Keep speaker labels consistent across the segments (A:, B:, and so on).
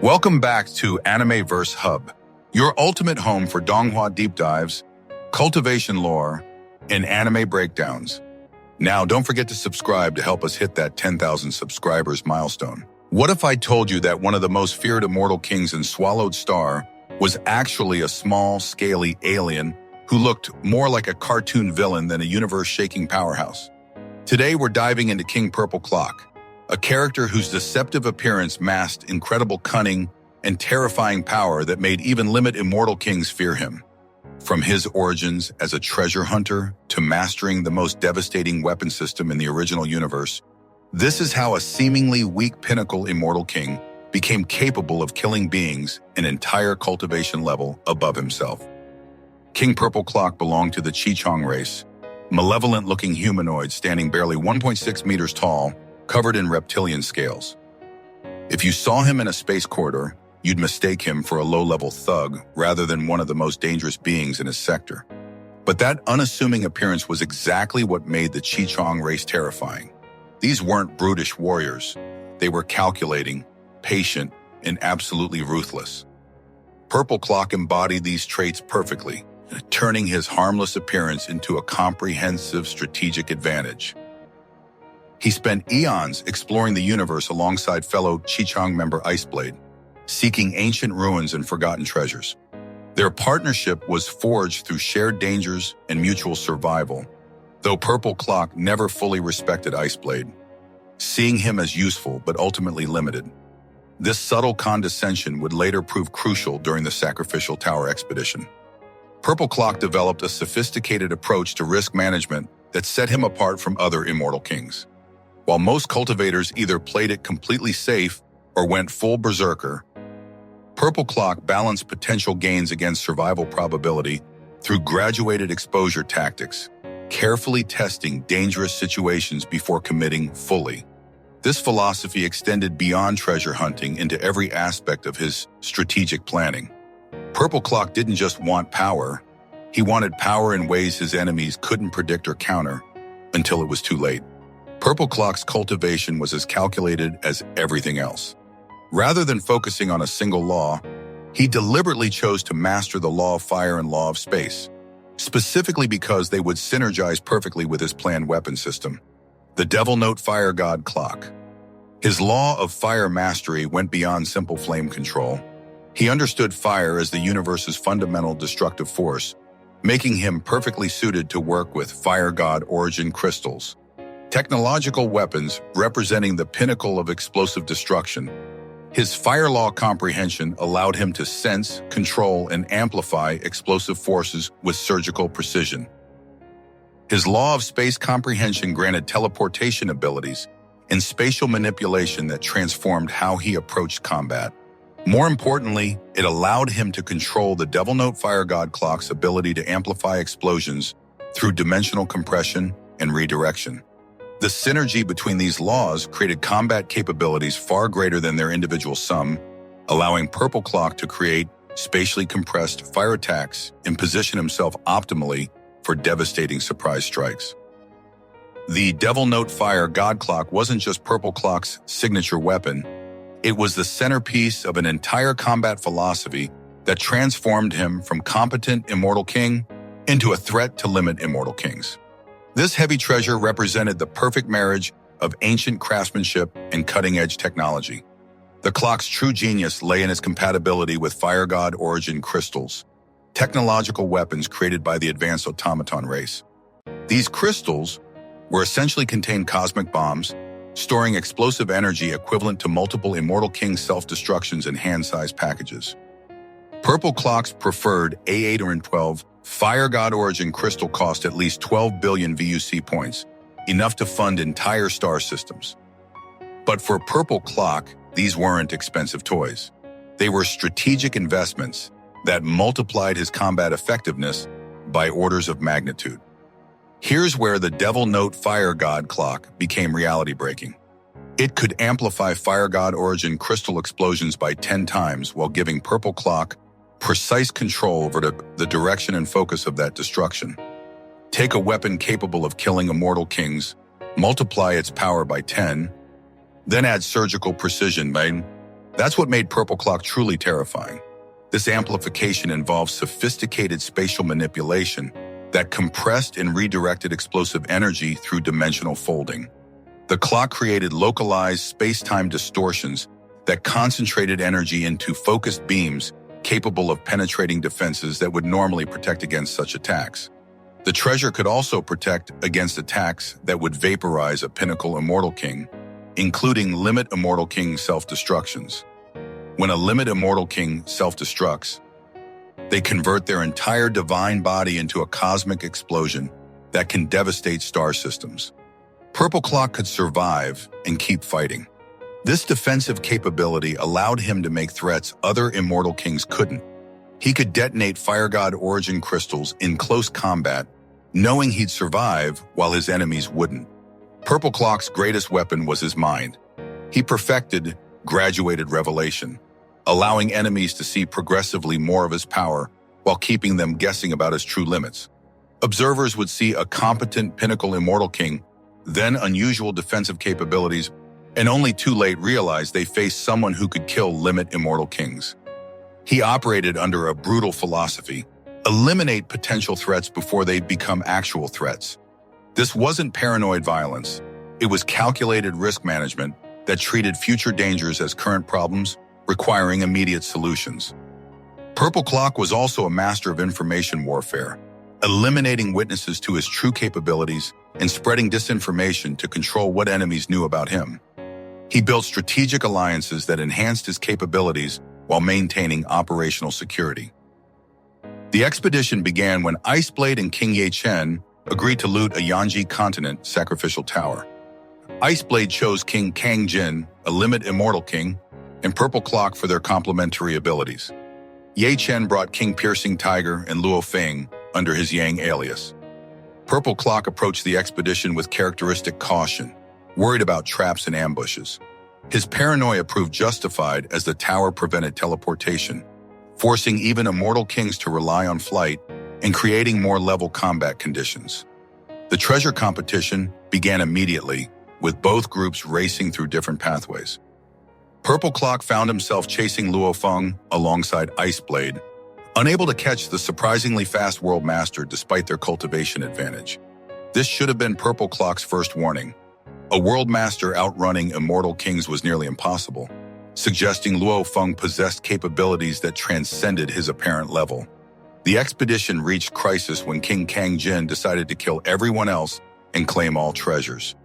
A: Welcome back to Animeverse Hub, your ultimate home for Donghua deep dives, cultivation lore, and anime breakdowns. Now, don't forget to subscribe to help us hit that 10,000 subscribers milestone. What if I told you that one of the most feared immortal kings in Swallowed Star was actually a small, scaly alien who looked more like a cartoon villain than a universe-shaking powerhouse? Today, we're diving into King Purple Clock, a character whose deceptive appearance masked incredible cunning and terrifying power that made even Limit Immortal Kings fear him. From his origins as a treasure hunter to mastering the most devastating weapon system in the original universe, this is how a seemingly weak Pinnacle Immortal King became capable of killing beings an entire cultivation level above himself. King Purple Clock belonged to the Qi Chang race, malevolent-looking humanoid standing barely 1.6 meters tall, covered in reptilian scales. If you saw him in a space corridor, you'd mistake him for a low-level thug rather than one of the most dangerous beings in his sector. But that unassuming appearance was exactly what made the Qi Chang race terrifying. These weren't brutish warriors. They were calculating, patient, and absolutely ruthless. Purple Clock embodied these traits perfectly, turning his harmless appearance into a comprehensive strategic advantage. He spent eons exploring the universe alongside fellow Qi Chang member Iceblade, seeking ancient ruins and forgotten treasures. Their partnership was forged through shared dangers and mutual survival, though Purple Clock never fully respected Iceblade, seeing him as useful but ultimately limited. This subtle condescension would later prove crucial during the Sacrificial Tower expedition. Purple Clock developed a sophisticated approach to risk management that set him apart from other immortal kings. While most cultivators either played it completely safe or went full berserker, Purple Clock balanced potential gains against survival probability through graduated exposure tactics, carefully testing dangerous situations before committing fully. This philosophy extended beyond treasure hunting into every aspect of his strategic planning. Purple Clock didn't just want power, he wanted power in ways his enemies couldn't predict or counter until it was too late. Purple Clock's cultivation was as calculated as everything else. Rather than focusing on a single law, he deliberately chose to master the law of fire and law of space, specifically because they would synergize perfectly with his planned weapon system, the Devil Note Fire God Clock. His law of fire mastery went beyond simple flame control. He understood fire as the universe's fundamental destructive force, making him perfectly suited to work with Fire God origin crystals, technological weapons representing the pinnacle of explosive destruction. His fire law comprehension allowed him to sense, control, and amplify explosive forces with surgical precision. His law of space comprehension granted teleportation abilities and spatial manipulation that transformed how he approached combat. More importantly, it allowed him to control the Devil Note Fire God Clock's ability to amplify explosions through dimensional compression and redirection. The synergy between these laws created combat capabilities far greater than their individual sum, allowing Purple Clock to create spatially compressed fire attacks and position himself optimally for devastating surprise strikes. The Devil Note Fire God Clock wasn't just Purple Clock's signature weapon, it was the centerpiece of an entire combat philosophy that transformed him from competent Immortal King into a threat to Limit Immortal Kings. This heavy treasure represented the perfect marriage of ancient craftsmanship and cutting-edge technology. The clock's true genius lay in its compatibility with Fire God origin crystals, technological weapons created by the advanced automaton race. These crystals were essentially contained cosmic bombs, storing explosive energy equivalent to multiple Immortal King self-destructions in hand-sized packages. Purple Clock's preferred A8 or N12 Fire God origin crystal cost at least 12 billion VUC points, enough to fund entire star systems. But for Purple Clock, these weren't expensive toys. They were strategic investments that multiplied his combat effectiveness by orders of magnitude. Here's where the Devil Note Fire God Clock became reality-breaking. It could amplify Fire God origin crystal explosions by 10 times while giving Purple Clock precise control over the direction and focus of that destruction. Take a weapon capable of killing immortal kings, multiply its power by 10, then add surgical precision, That's what made Purple Clock truly terrifying. This amplification involves sophisticated spatial manipulation that compressed and redirected explosive energy through dimensional folding. The clock created localized space-time distortions that concentrated energy into focused beams capable of penetrating defenses that would normally protect against such attacks. The treasure could also protect against attacks that would vaporize a Pinnacle Immortal King, including Limit Immortal King self-destructions. When a Limit Immortal King self-destructs, they convert their entire divine body into a cosmic explosion that can devastate star systems. Purple Clock could survive and keep fighting. This defensive capability allowed him to make threats other Immortal Kings couldn't. He could detonate Fire God origin crystals in close combat, knowing he'd survive while his enemies wouldn't. Purple Clock's greatest weapon was his mind. He perfected graduated revelation, allowing enemies to see progressively more of his power while keeping them guessing about his true limits. Observers would see a competent Pinnacle Immortal King, then unusual defensive capabilities, and only too late realize they faced someone who could kill Limit Immortal Kings. He operated under a brutal philosophy: eliminate potential threats before they become actual threats. This wasn't paranoid violence. It was calculated risk management that treated future dangers as current problems, requiring immediate solutions. Purple Clock was also a master of information warfare, eliminating witnesses to his true capabilities and spreading disinformation to control what enemies knew about him. He built strategic alliances that enhanced his capabilities while maintaining operational security. The expedition began when Iceblade and King Qi Chang agreed to loot a Yanji continent sacrificial tower. Iceblade chose King Cang, a Limit Immortal King, and Purple Clock for their complementary abilities. Qi Chang brought King Piercing Tiger and Luo Feng under his Yang alias. Purple Clock approached the expedition with characteristic caution, worried about traps and ambushes. His paranoia proved justified as the tower prevented teleportation, forcing even Immortal Kings to rely on flight and creating more level combat conditions. The treasure competition began immediately, with both groups racing through different pathways. Purple Clock found himself chasing Luo Feng alongside Iceblade, unable to catch the surprisingly fast World Master despite their cultivation advantage. This should have been Purple Clock's first warning. A World Master outrunning Immortal Kings was nearly impossible, suggesting Luo Feng possessed capabilities that transcended his apparent level. The expedition reached crisis when King Cang decided to kill everyone else and claim all treasures.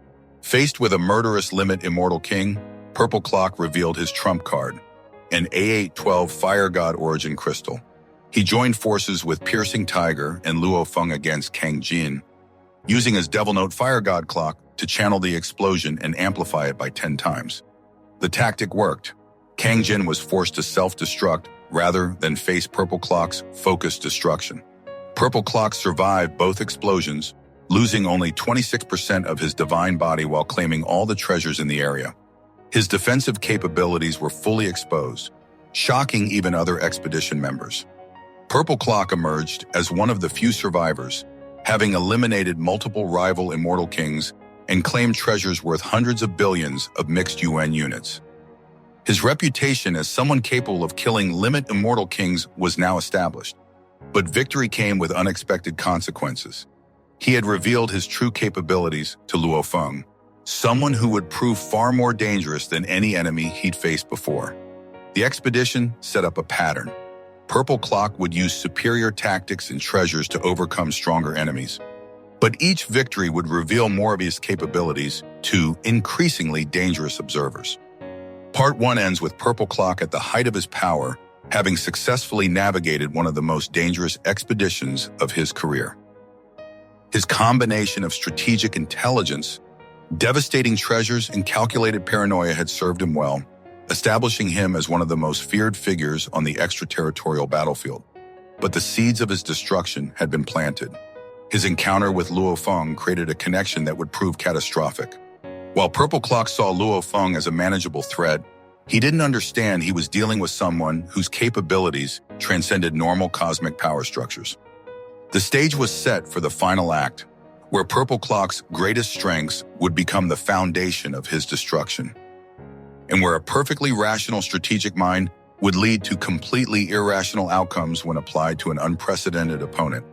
A: Faced with a murderous Limit Immortal King, Purple Clock revealed his trump card, an A812 Fire God origin crystal. He joined forces with Piercing Tiger and Luo Feng against Cang, using his Devil Note Fire God clock to channel the explosion and amplify it by 10 times. The tactic worked. Cang was forced to self-destruct rather than face Purple Clock's focused destruction. Purple Clock survived both explosions, losing only 26% of his divine body while claiming all the treasures in the area. His defensive capabilities were fully exposed, shocking even other expedition members. Purple Clock emerged as one of the few survivors, having eliminated multiple rival Immortal Kings and claimed treasures worth hundreds of billions of mixed UN units. His reputation as someone capable of killing Limit Immortal Kings was now established, but victory came with unexpected consequences. He had revealed his true capabilities to Luo Feng, someone who would prove far more dangerous than any enemy he'd faced before. The expedition set up a pattern. Purple Clock would use superior tactics and treasures to overcome stronger enemies. But each victory would reveal more of his capabilities to increasingly dangerous observers. Part 1 ends with Purple Clock at the height of his power, having successfully navigated one of the most dangerous expeditions of his career. His combination of strategic intelligence, devastating treasures, and calculated paranoia had served him well, establishing him as one of the most feared figures on the extraterritorial battlefield. But the seeds of his destruction had been planted. His encounter with Luo Feng created a connection that would prove catastrophic. While Purple Clock saw Luo Feng as a manageable threat, he didn't understand he was dealing with someone whose capabilities transcended normal cosmic power structures. The stage was set for the final act, where Purple Clock's greatest strengths would become the foundation of his destruction. and where a perfectly rational strategic mind would lead to completely irrational outcomes when applied to an unprecedented opponent.